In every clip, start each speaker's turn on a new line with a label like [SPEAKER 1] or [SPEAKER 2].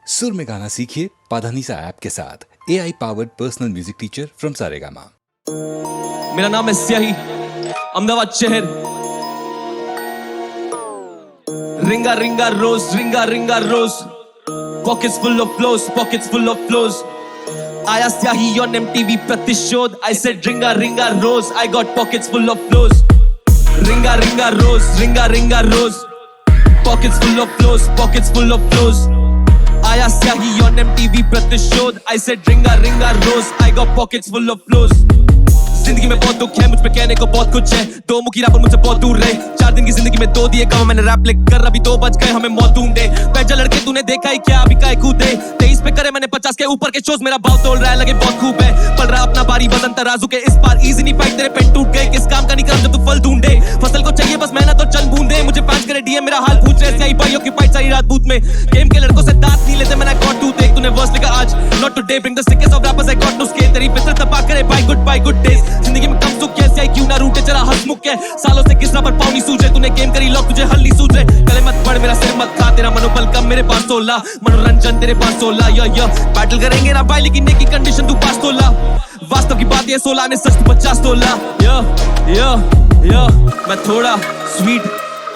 [SPEAKER 1] सुर में गाना सीखिए पाधानीसा ऐप के साथ AI powered personal music teacher from Saregama.
[SPEAKER 2] मेरा नाम है स्याही, अहमदाबाद शहर। Ringa ringa ringa rose, pockets full of flows, pockets full of flows. आया स्याही on MTV प्रतिशोध। I said रिंगा रोज, I got pockets full of flows। रिंगा ringa rose, pockets full of flows, pockets full of flows। आया Syahi on MTV प्रतिशोध। I said रिंगा रोज, I got pockets full of flows। जिंदगी में बहुत दुख है, मुझ पे कहने को बहुत कुछ है। दो मुखी रैपर मुझसे बहुत दूर रहे। 4 दिन की जिंदगी में 2 दिए कम, मैंने रैप लिख कर अभी 2 बज गए, हमें मौत ढूंढे। पैजा लड़के तूने देखा ही क्या, अभी काय कूदे। 23 पे करे मैंने 50 के ऊपर के शोज, मेरा भाव तोड़ रहा है, लगे बहुत खूब है। पल रहा अपना बारी वजन तराजू के इस पार, इजी नहीं फाइट, तेरे पेन टूट गए। किस काम का नहीं काम जब तू फल ढूंढे। फसल को चाहिए बस मेहनत और चंद बूंदे। मुझे 5 करे डीएम मेरा हाल पूछ रहे, स्याही भाई ऑक्यूपाइड सारी रात बूथ में। गेम के लड़कों से दांत नहीं लेते, मैंने गॉट टू टेक। तूने वर्स लिखा आज, not today, bring the sickest of rappers, I got no scale. तेरी पिस्टल तपा करे बाय गुड डेज। जिंदगी में कम सुख कैसे आई, क्यों ना रूटे जरा हंसमुख है। सालों से किस पर पाँव नहीं सूझे, तूने गेम करी लॉक, तुझे हल नहीं सूझे। गले मत पड़ मेरा सिर मत खा, तेरा मनोबल कम मेरे पास 16। मनोरंजन तेरे पास 16। या बैटल करेंगे ना भाई, लेकिन नेकी कंडीशन तू पास 16। वास्तव की बात ये 16 ने सच 50 तोला। या मैं थोड़ा स्वीट,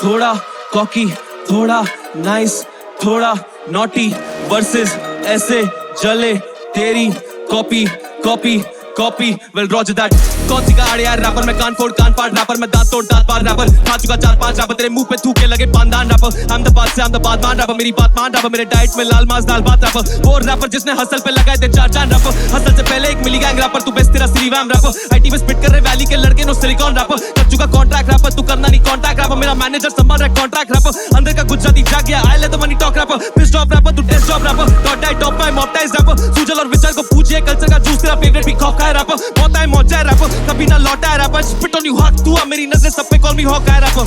[SPEAKER 2] थोड़ा कॉकी, थोड़ा नाइस, थोड़ा नॉटी। वर्सेस ऐसे जले तेरी कॉपी वेल रॉजर दैट। कौन सी गाड़ी यार रैपर, मैं कान फोड़ कान फाड़ रैपर, मैं दांत तोड़ दांत फाड़ रैपर। खा चुका 4-5 रैपर, तेरे मुंह पे थूके लगे पानदान रैपर। I'm the बात मान रैपर, मेरी बात मान रैपर। मेरे डाइट में लाल मांस दाल भात रैपर। वो रैपर जिसने हसल पे लगाए थे 4 जान रैपर। हसल से पहले एक मिली गैंग रैपर, तू बेस्ट तेरा सिलीवैम रैपर। आईटी में स्पिट कर रहे वैली के लड़के, नो सिलिकॉन रैपर। कर चुका कॉन्ट्रैक्ट रैपर, तू करना नहीं कॉन्ट्रैक्ट रैपर। मेरा मैनेजर संभाल रहा कॉन्ट्रैक्ट रैपर। अंदर का गुजराती जाग गया, I lay the money talk rapper. Piss top rapper, तू test job rapper. Top tight top pie mop ties rapper. Sujal और विजय को पूछिए कल्चर का जूस, तेरा फेवरेट भी खौखा है रैपर। बहुत टाइम मौजा है रैपर, कभी ना लौटा है rapper. Spit on you hot, तू मेरी नजर सब पे call me hawkeye rapper,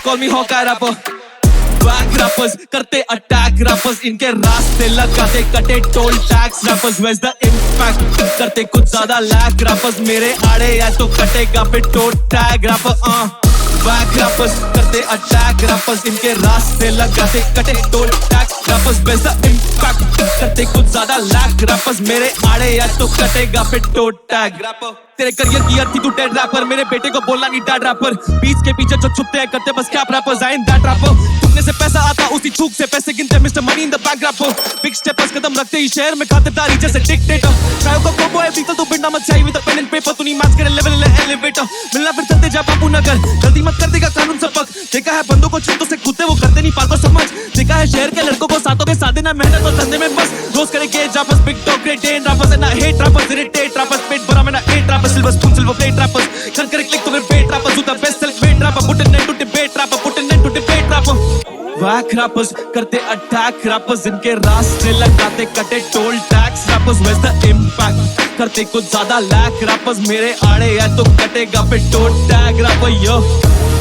[SPEAKER 2] call me hawkeye rapper. Back rappers करते अटैक रैपर्स, इनके रास्ते लगाते कटे toll tax rappers. Where's the impact, करते कुछ ज्यादा लैक रैपर्स। मेरे आड़े या तो कटेगा फिर toll tag rapper. Back rappers करते अटैक रैपर्स, इनके रास्ते लगाते कटे toll tax rappers. Where's the impact, करते कुछ ज्यादा लैक रैपर्स। मेरे आड़े या तो कटेगा फिर टोल टैग रैपर। तेरे करियर की अर्थ थी तू डेड रैपर, मेरे बेटे को बोलना नहीं डैड रैपर। बीच के पीछे जो छुपते हैं करते बस cap rappers, I am that rapper. तुमने से पैसा आता उसी छूक से पैसे गिनते, mister money in the bank rapper. Big steppers कदम रखते ही शहर में खातिरदारी जैसे डिक्टेटर। ट्रायो को कोबो है बीतल, तू बिना मत चाहिए विद पेन एंड पेपर। तू नहीं मैच करे लेवल एलिवेटर, मिलना फिर चलते जा बाबू नगर। गलती मत कर देगा कानून सबक। देखा है बंदों को चुनतों से कूदते, वो करते नहीं पाल समझ। देखा है शहर के लड़कों को सातों के साथ देना, मेहनत और धंधे में बस। रोज करे gauge rappers, big talk great den rappers, and I hate rappers, irritate rappers. पेट भरा मैंने 8 rappers, silver spoon silver plate rappers, can correct click to the bait rappers, who the best self-made rapper, put an end to debate rapper, put an end to debate rapper. Whack rappers करते attack rappers, इनके रास्ते लगाते कटे toll tax rappers, where's the impact? करते कुछ ज्यादा lack rappers, मेरे आड़े या तो कटेगा फिर toll tag rapper, yo.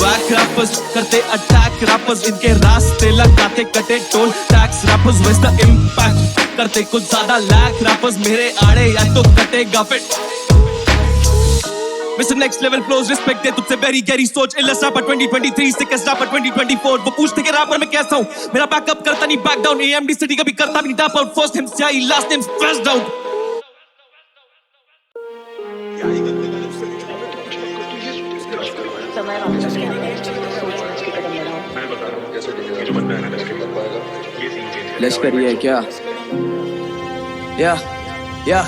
[SPEAKER 2] Whack rappers करते attack rappers, इनके रास्ते लगाते कटे toll tax rappers, where's the impact? करते कुछ ज्यादा लैक rappers, मेरे आड़े या तो कटेगा फिर Mr. Next Level Flows, respect दे तुझसे very gary सोच। इल्लस rapper 2023, sickest rapper 2024। वो पूछते कि rapper मैं कैसा हूँ, मेरा बैकअप करता नहीं back down। AMD City कभी करता नहीं tap out, first name स्याही, last name stressed out।
[SPEAKER 3] लश्करी है क्या? या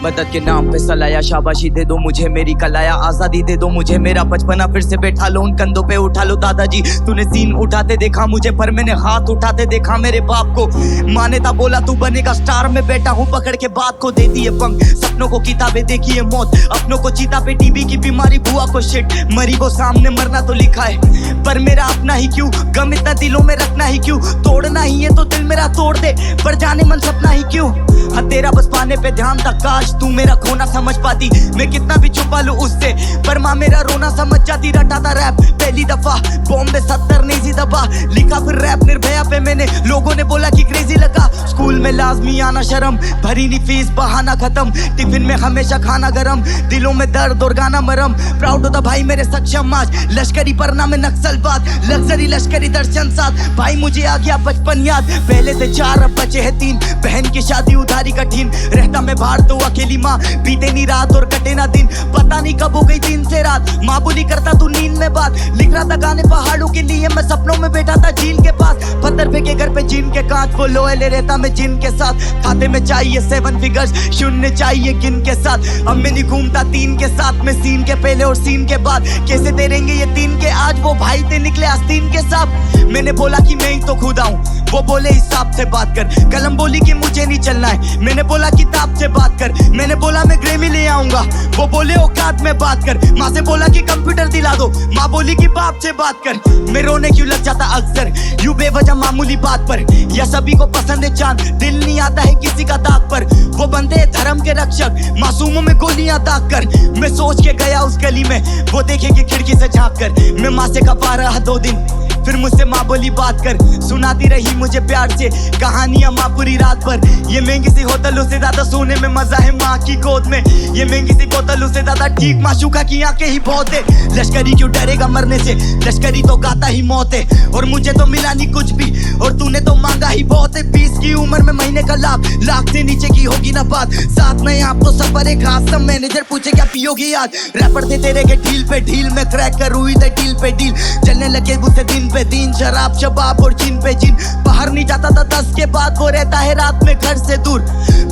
[SPEAKER 3] मदद के नाम पे सलाया, शाबाशी दे दो मुझे मेरी कलाया। आजादी दे दो मुझे मेरा बचपना, फिर से बैठा लो उन कंधों पे उठा लो दादाजी। तूने सीन उठाते देखा मुझे, पर मैंने हाथ उठाते देखा मेरे बाप को। माने था बोला तू बनेगा स्टार, में बैठा हूँ पकड़ के बात को। दे दिए पंख सपनों को, किताबें देखी है मौत अपनों को। चीता पे टीबी की बीमारी, बुआ को शिट मरी को सामने मरना तो लिखा है, पर मेरा अपना ही क्यों? गम इतना दिलों में रखना ही क्यों? तोड़ना ही है तो दिल मेरा तोड़ दे, पर जाने मन सपना ही क्यों? हाँ तेरा बस पाने पे ध्यान था, काश तू मेरा खोना समझ पाती। मैं कितना भी छुपा लूं उससे, पर माँ मेरा रोना समझ जाती। रटा था रैप पहली दफा, बॉम्बे 70 नहीं सी दबा। लिखा फिर रैप निर्भया पे मैंने, लोगों ने बोला कि क्रेजी लगा। स्कूल में लाजमी आना शर्म, भरी नहीं फीस बहाना खत्म, टिफिन में हमेशा खाना गरम, दिलों में दर्द और गाना मरम। प्राउड होता भाई मेरे सक्षम आज, लश्करी परना में नक्सल बात, लग्जरी लश्करी दर्शन साथ, भाई मुझे आ गया बचपन याद। पहले से 4 अब बचे हैं 3, बहन की शादी उधारी कठिन, रहता मैं बाहर तो अकेली माँ, बीते नहीं रात और कटे ना दिन, पता नहीं कब हो गई दिन से रात, माँ बोली करता तू नींद में बात, लिख रहा था गाने पहाड़ों के लिए, मैं सपनों में बैठा था झील के पास, पत्थर फेंके घर पे जिन के कांच, वो लोहे ले रहता मैं जिन के साथ, खाते में चाहिए 7 फिगर्स, शून्य चाहिए किन के साथ, अब मैं नहीं घूमता 3 के साथ में, सीन के पहले और सीन के बाद, कैसे तेरेंगे ये 3 के आज, वो भाई थे निकले आस्तीन के साथ। मैंने बोला कि मैं ही तो खुदा हूँ, वो बोले हिसाब से बात कर, कलम बोली कि मुझे नहीं चलना है, मैंने बोला किताब से बात कर, मैंने बोला मैं ग्रेमी ले आऊंगा, वो बोले औकात में बात कर, माँ से बोला कि कंप्यूटर दिला दो, माँ बोली कि बाप से बात कर, मैं रोने क्यों लग जाता अक्सर यूं बेवजह मामूली बात पर, या सभी को पसंद है चांद, दिल नहीं आता है किसी का दाग पर, वो बंदे हैं धर्म के रक्षक, मासूमों में गोलियां दाग कर, मैं सोच के गया उस गली में, वो देखेगी खिड़की से झांक कर, मैं माँ से कपा रहा 2 दिन, फिर मुझसे माँ बोली बात कर, सुनाती रही मुझे प्यार से कहानियां माँ पूरी रात भर, ये महंगी सी होटलों से ज्यादा सोने में मजा है माँ की गोद में, ये महंगी सी बोतलों से ज्यादा ठीक माशूका की आंखें ही बहुत है, लश्करी क्यों डरेगा मरने से, लश्करी तो गाता ही मौत है, और मुझे तो मिला नहीं कुछ भी, और तूने तो मांगा ही बहुत है, 20 की उम्र में महीने का लाभ, लाख से नीचे की होगी ना बात, साथ में आप तो सफर एक खास, सब मैनेजर पूछे क्या पियोगी आज, रैपर थे तेरे के ढील पे ढील में क्रैक कर हुई थे डील पे डील, चलने लगे मुझसे दिन पे दिन, शराब शबाब और जिन पे जिन, बाहर नहीं जाता था 10 के बाद, वो रहता है रात में घर से दूर,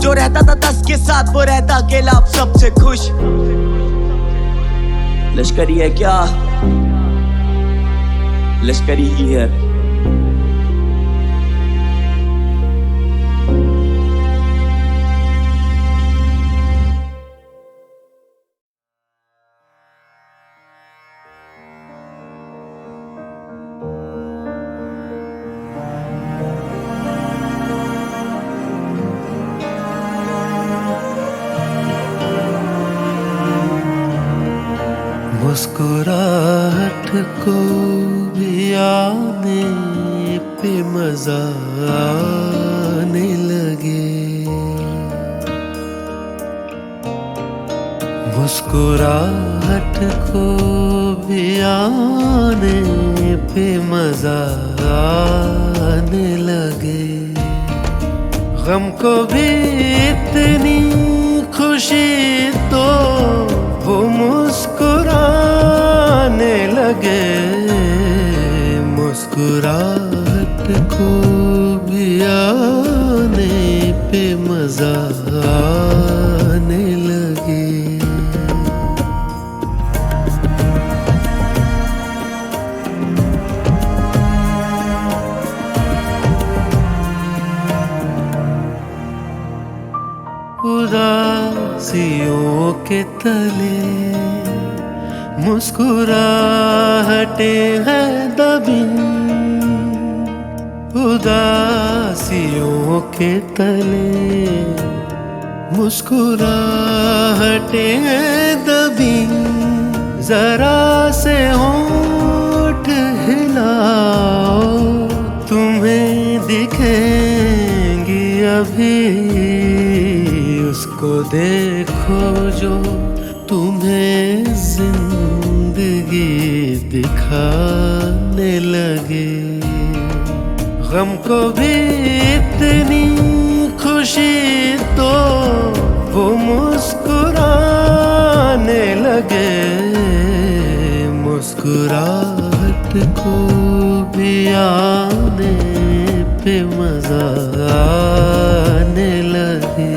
[SPEAKER 3] जो रहता था 10 के साथ वो रहता अकेला अब सबसे खुश। लश्करी है क्या, लश्करी ही है।
[SPEAKER 4] मुस्कुराहट को भी आने पे मजा आने लगे, मुस्कुराहट को भी आने पे मजा आने लगे, गम को भी इतनी खुशी तो वो मुस्कुराने लगे, मुस्कुराहट को भी आने पे मजा आने लगे। उदासियों के तले मुस्कुराहटे हैं दबी, उदासियों के तले मुस्कुराहटे हैं दबी, जरा से होंठ हिलाओ तुम्हें दिखेंगी अभी, उसको देखो जो तुम्हें जिंदगी दिखाने लगे, गम को भी इतनी खुशी तो वो मुस्कुराने लगे, मुस्कुराहट को भी आने पे मजा आने लगे।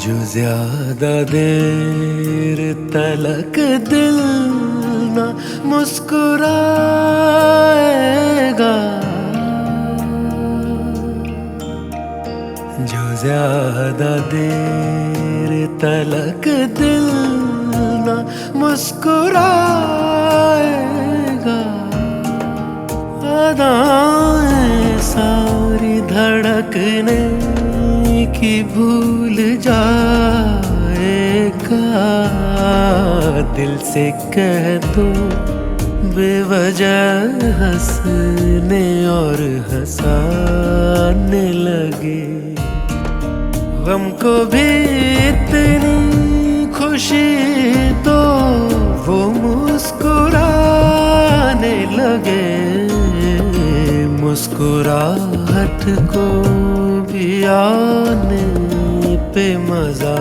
[SPEAKER 4] जो ज्यादा देर तलक दिल न मुस्कुराएगा, जो ज्यादा देर तलक दिल न मुस्कुराएगा, अदाएं सारी धड़कने की भूल जाएगा, दिल से कह दो बेवजह हंसने और हंसाने लगे। गम को भी इतनी खुशी तो वो मुस्कुराने लगे, मुस्कुराहट को भी आने पे मजा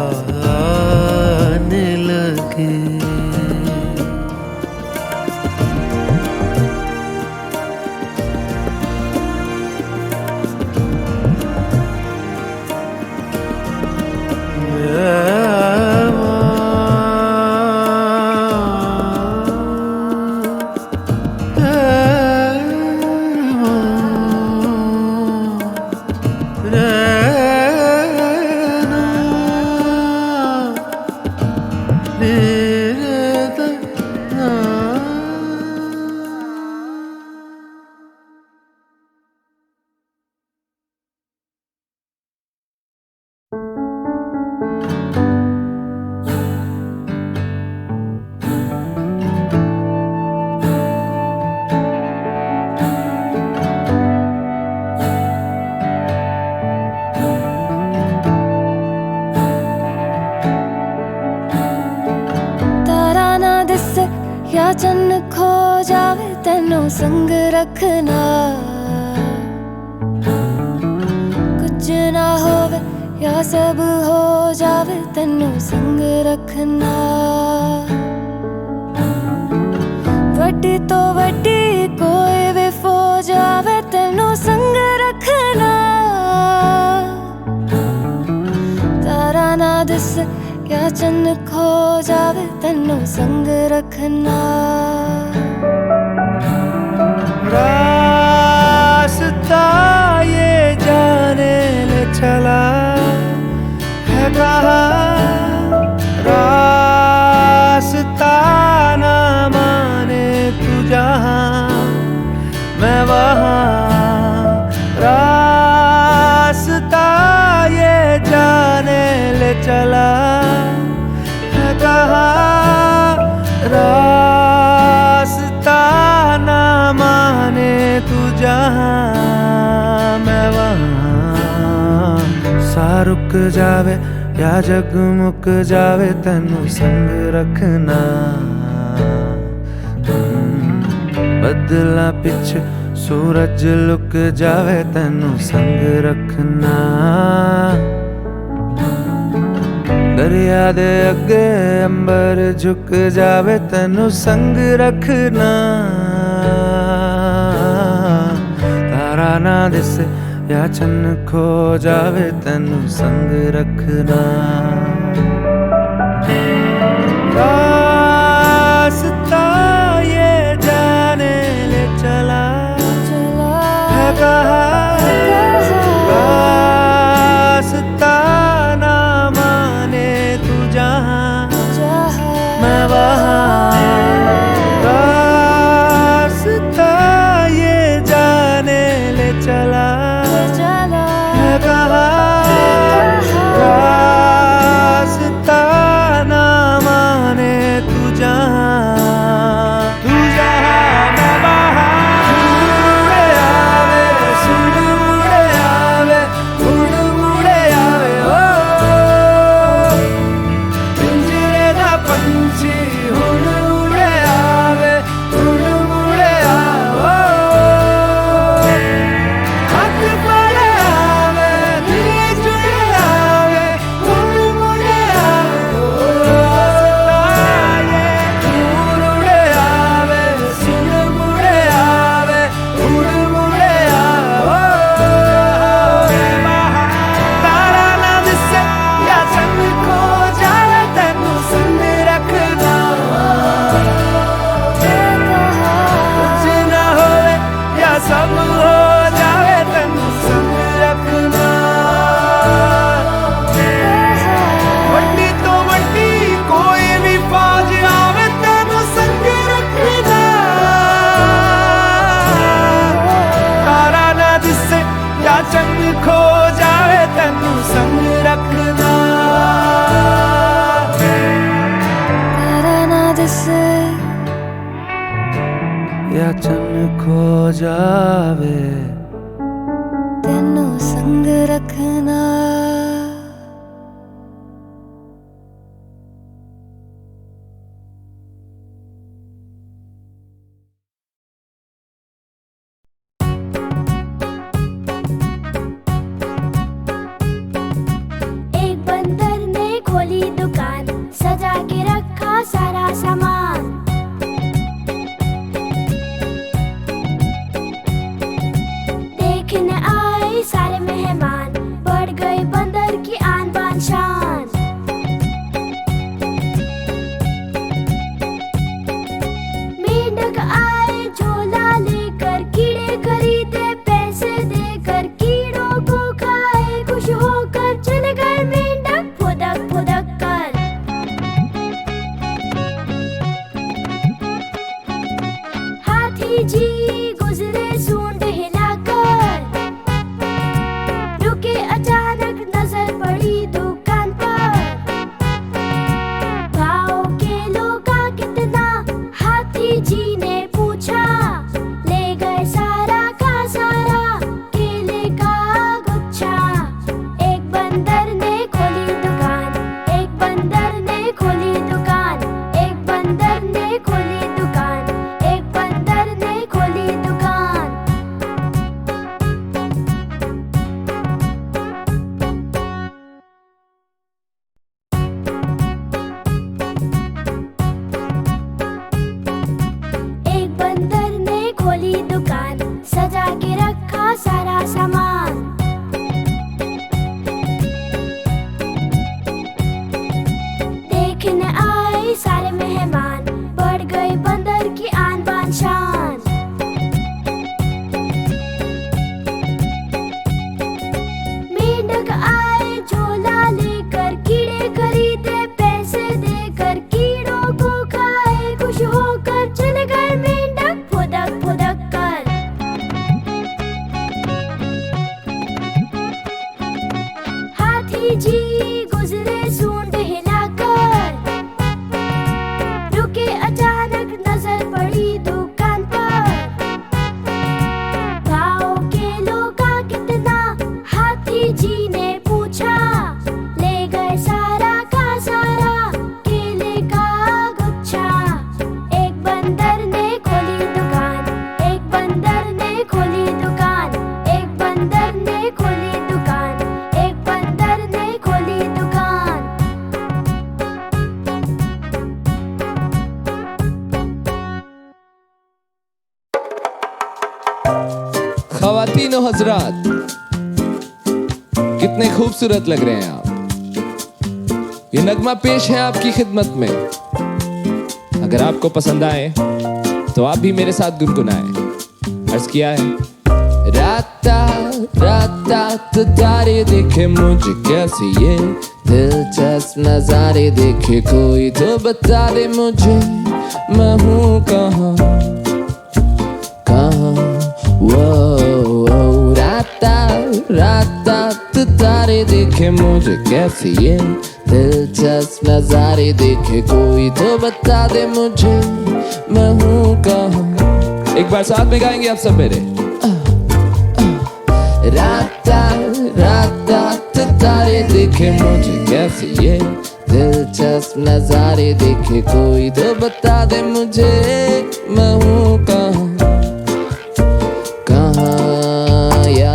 [SPEAKER 4] आने लगे।
[SPEAKER 5] या चन्न खो जावे तेनों संग रखना, कुछ ना होवे या सब हो जावे तेनों संग रखना। वड्डी तो वड्डी कोई भी फौज आवे तेनों संग रखना, तारा ना दिस या चन्न खो जावे तेनों संग रखना।
[SPEAKER 4] रास्ता ये जाने ले चला है कहाँ, रास्ता ना माने तू जहाँ मैं वहाँ। रास्ता ये जाने ले चला है कहाँ, रास्ता ना माने तू जहाँ मैं वहाँ। सा रुक जावे या जगमुक जावे तेनू संग रखना, बदला पिछ सूरज लुक जावे तेनू संग रखना। दरिया दे अगे अंबर झुक जावे तेनू संग रखना, तारा ना दिसे या चन्न खो जावे तेनू संग रखना। रास्ता ये जाने ले चला है कहाँ, रास्ता ना माने तू जहाँ मैं वहाँ। रास्ता ये जाने ले चला है कहाँ, रास्ता ना माने तू जहाँ, तू जहाँ मैं वहाँ। मुड़े आवे सुन मुड़े आवे उड़ मुड़े आवे ओ, पिंजरे दा पंछी हुण मुड़े आवे उड़ मुड़े आवे। हथ पड़े आवे दिल जुड़े आवे उड़ मुड़े आवे ओ, ये दूर उड़े आवे सुन मुड़े आवे उड़ मुड़े आवे। तारा ना दिसे या चन्न खो जावे तेनू संग रखना, कुछ ना होवे या सब हो जावे तेनू संग रखना। वड्डी तो वड्डी कोई भी फौज आवे तेनू संग रखना, खो जावे तेनू संग रखना
[SPEAKER 5] तारा ना दिसे
[SPEAKER 4] या चन्न खो जावे
[SPEAKER 5] तेनू संग रखना
[SPEAKER 6] एक बंदर ने खोली दुकान सजा के रखा सारा सामान देखने आए सारे मेहमान बढ़ गई बंदर की आन बान शान मेंढक आए झोला लेकर कीड़े खरीदे पैसे देकर कीड़ों को खाए खुश होकर चले गए मेंढक फुदक फुदक कर हाथी जी गुजरे सूंड हिलाकर रुके अचानक नजर पड़ी दुकान पर भाव केलों का कितना हाथी जी ने पूछा ले गए सारा का सारा केले का गुच्छा एक बंदर ने खोली दुकान एक बंदर ने खोली दुकान एक बंदर ने खोली दुकान एक बंदर ने खोली दुकान एक बंदर ने खोली दुकान सजा के रखा सारा सामान देखने आए सारे मेहमान बढ़ गए बंदर की आन बान शान मेंढक आए झोला लेकर कीड़े खरीदे पैसे देकर कीड़ों को खाए खुश होकर चले गए मेंढक फुदक फुदक कर हाथी जी गुजरे सूंड हिलाकर रुके अचानक नजर पड़ी दुकान पर भाव केलों का कितना हाथी जी ने पूछा ले गए सारा का सारा केले का गुच्छा एक बंदर ने खोली दुकान एक बंदर ने खोली दुकान एक बंदर ने खोली दुकान एक बंदर ने खोली दुकान
[SPEAKER 7] ख़वातीन और हजरात, कितने खूबसूरत लग रहे हैं आप। ये नगमा पेश है आपकी खिदमत में। अगर आपको पसंद आए तो आप भी मेरे साथ गुनगुनाएं। अर्ज किया है राता राता तारे देखे मुझे कैसे ये दिलचस्प नजारे देखे कोई तो बता दे मुझे मैं हूँ कहाँ कहाँ वो राता राता तारे देखे मुझे कैसे ये दिलचस्प नजारे देखे कोई तो बता दे मुझे मैं हूँ कहाँ। एक बार साथ में गाएंगे आप सब मेरे। राता राता तारे देखे मुझे कैसे ये दिलचस्प नजारे देखे कोई तो बता दे मुझे मैं हूँ कहाँ कहाँ। या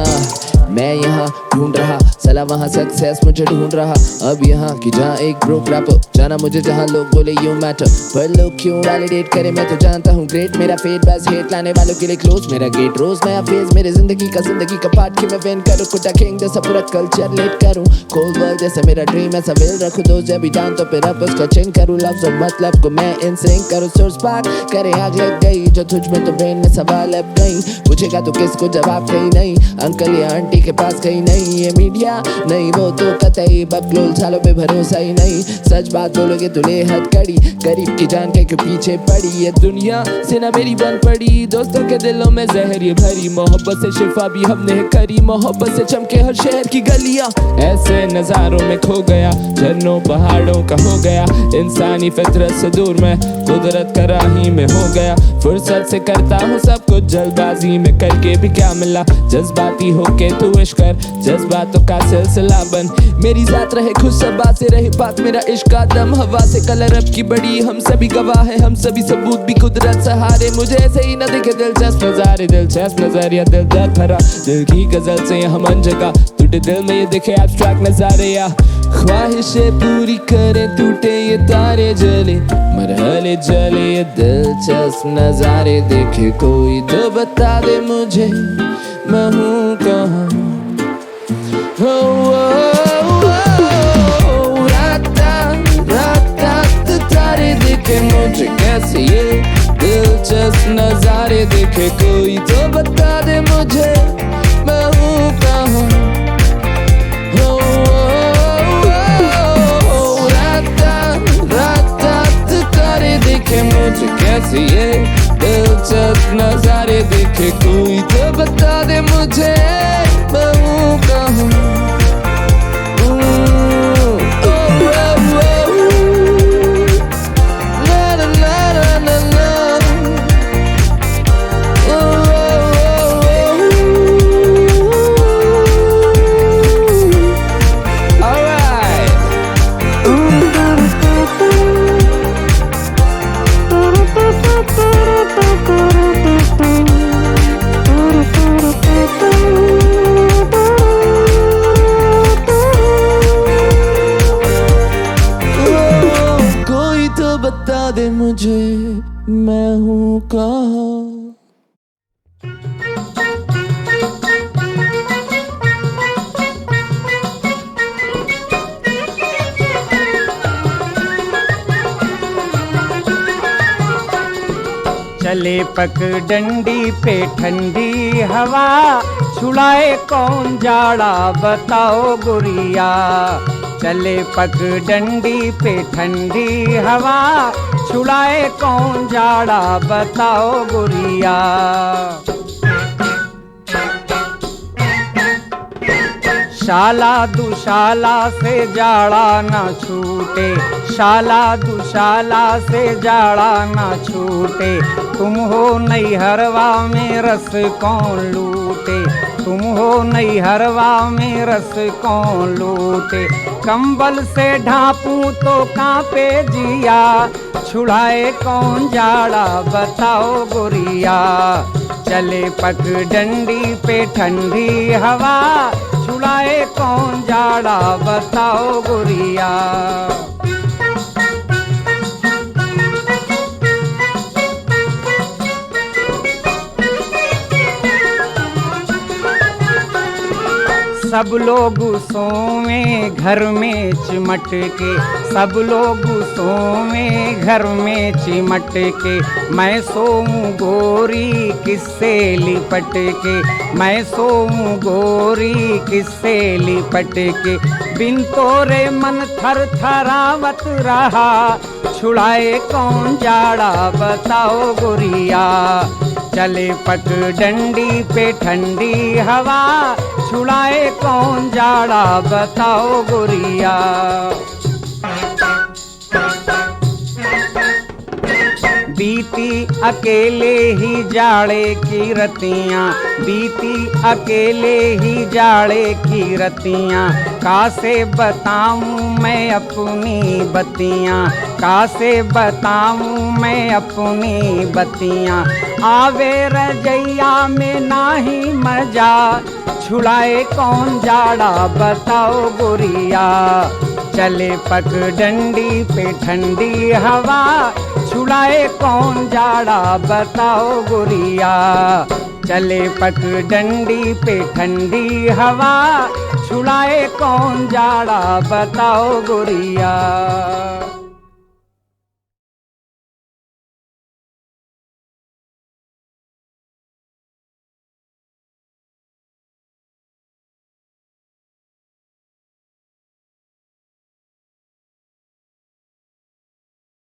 [SPEAKER 7] मैं यहाँ ढूंढ रहा साला वहाँ सक्सेस मुझे ढूंढ रहा अब यहाँ की जहाँ एक ब्रोक रैपर जाना मुझे जहाँ लोग बोले यू मैटर पर लोग क्यों वैलिडेट करे मैं तो जानता हूँ ग्रेट मेरा फेट बस हेट लाने वालों के लिए क्लोज मेरा गेट रोज नया फेज मेरे जिंदगी का पार्ट कि मैं विन करूँ कुटा किंग जैसा पूरा कल्चर लेट करूँ कोल्ड वर्ल्ड जैसे मेरा ड्रीम ऐसा विल रखूँ दो जब भी डाउन तो फिर अब उसका चिन करूँ लफ्ज़ और मतलब को मैं इन सिंक करूँ सोर्स पार्क करे आग लग गई जो तुझ में तो ब्रेन में सवाल अब गई पूछेगा तो किसको जवाब कहीं नहीं अंकल या आंटी के पास कहीं नहीं ये मीडिया नहीं वो तो कतई बकलोल सालों पे भरोसा ही नहीं। सच बात बोलोगे तो ले हथकड़ी, गरीब की जान के पीछे पड़ी ये दुनिया से ना मेरी बन पड़ी। दोस्तों के दिलों में जहर ये भरी, मोहब्बत से शिफा भी हमने करी, मोहब्बत से चमके हर शहर की गलियां। ऐसे नजारों में खो गया, झरनों पहाड़ों का हो गया, इंसानी फितरत से दूर मैं कुदरत का राही में हो गया। फुर्सत से करता हूँ सब कुछ, जल्दबाजी में करके भी क्या मिला। जज्बाती होके तू इश्क कर, जज्बातों का सिलसिला बन। मेरी जात रहे खुश सबा से रहे बात, मेरा इश्क आदम हवा से कलर अब की बड़ी। हम सभी गवाह है, हम सभी सबूत भी कुदरत सहारे। मुझे ऐसे ही न देखे दिलचस्प नजारे, दिलचस्प नजरिया दिल दर्द भरा। दिल की गजल से हम अनजगा, टूटे दिल में ये दिखे एब्स्ट्रैक्ट नजारे। या ख्वाहिशें पूरी करे, टूटे ये तारे जले, मरहले जले ये दिलचस्प नजारे। देखे कोई तो बता दे मुझे मैं हूँ कहाँ। तारे देखे मुझे कैसे ये दिलचस्प नजारे। देखे कोई तो बता दे मुझे मैं हूँ कहाँ। तारे देखे मुझे कैसे ये दिलचस्प नजारे। देखे कोई तो बता दे मुझे मैं हूँ कहाँ। बता दे मुझे मैं हूँ कहाँ।
[SPEAKER 4] चले पगडंडी पे ठंडी हवा, छुड़ाए कौन जाड़ा बताओ गुरिया। चले पगडंडी पे ठंडी हवा, छुड़ाए कौन जाड़ा बताओ गुरिया। शाला दुशाला से जाड़ा ना छूटे, शाला दुशाला से जाड़ा ना छूटे। तुम हो नैहरवा में रस कौन लूटे, तुम हो नैहरवा में रस कौन लूटे। कंबल से ढांपूं तो कांपे जिया, छुड़ाए कौन जाड़ा बताओ गुरिया। चले पगडंडी पे ठंडी हवा, छुड़ाए कौन जाड़ा बताओ गुरिया। सब लोग सोवे घर में चिमट के, सब लोग सोवे घर में चिमट के। मैं सोऊं गोरी किससे लिपट के, मैं सोऊं गोरी किससे लिपट के। बिन तोरे मन थर थरावत रहा, छुड़ाए कौन जाड़ा बताओ गुरिया। चले पगडंडी पे ठंडी हवा, छुड़ाए कौन जाड़ा बताओ गुरिया। बीती अकेले ही जाड़े की रतियाँ, बीती अकेले ही जाड़े की रतियाँ। कासे बताऊँ मैं अपनी बतियाँ, कासे बताऊँ मैं अपनी बतियाँ। आवे रजैया में नाही मजा, छुड़ाए कौन जाड़ा बताओ गुरिया। चले पगडंडी पे ठंडी हवा, छुड़ाए कौन जाड़ा बताओ गुरिया। चले पगडंडी पे ठंडी हवा, छुड़ाए कौन जाड़ा बताओ गुरिया।